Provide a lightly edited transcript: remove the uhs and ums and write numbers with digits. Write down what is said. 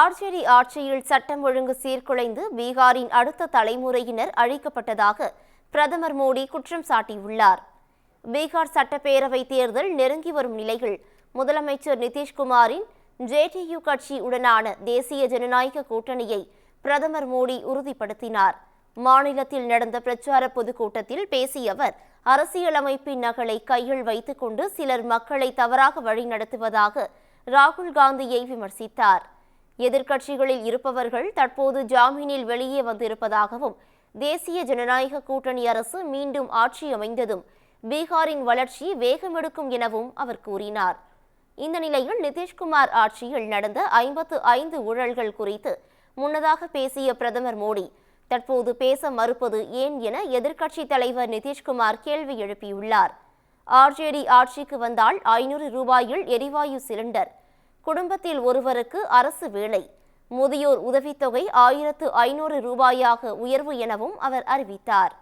RJD ஆட்சியில் சட்டம் ஒழுங்கு சீர்குலைந்து பீகாரின் அடுத்த தலைமுறையினர் அழிக்கப்பட்டதாக பிரதமர் மோடி குற்றம் சாட்டியுள்ளார். பீகார் சட்டப்பேரவை தேர்தல் நெருங்கி வரும் நிலையில் முதலமைச்சர் நிதிஷ்குமாரின் ஜேடியு கட்சி உடனான தேசிய ஜனநாயக கூட்டணியை பிரதமர் மோடி உறுதிப்படுத்தினார். மாநிலத்தில் நடந்த பிரச்சார பொதுக்கூட்டத்தில் பேசிய அவர், அரசியலமைப்பின் நகலை கையில் வைத்துக் கொண்டு சிலர் மக்களை தவறாக வழிநடத்துவதாக ராகுல் காந்தியை விமர்சித்தார். எதிர்க்கட்சிகளில் இருப்பவர்கள் தற்போது ஜாமீனில் வெளியே வந்திருப்பதாகவும், தேசிய ஜனநாயக கூட்டணி அரசு மீண்டும் ஆட்சி அமைந்ததும் பீகாரின் வளர்ச்சி வேகமெடுக்கும் எனவும் அவர் கூறினார். இந்த நிலையில் நிதிஷ்குமார் ஆட்சியில் நடந்த 55 ஊழல்கள் குறித்து முன்னதாக பேசிய பிரதமர் மோடி, தற்போது பேச மறுப்பது ஏன் என எதிர்க்கட்சித் தலைவர் நிதிஷ்குமார் கேள்வி எழுப்பியுள்ளார். ஆர்ஜேடி ஆட்சிக்கு வந்தால் 500 ரூபாயில் எரிவாயு சிலிண்டர், குடும்பத்தில் ஒருவருக்கு அரசு வேலை, முதியோர் உதவித்தொகை 1500 ரூபாயாக உயர்வு எனவும் அவர் அறிவித்தார்.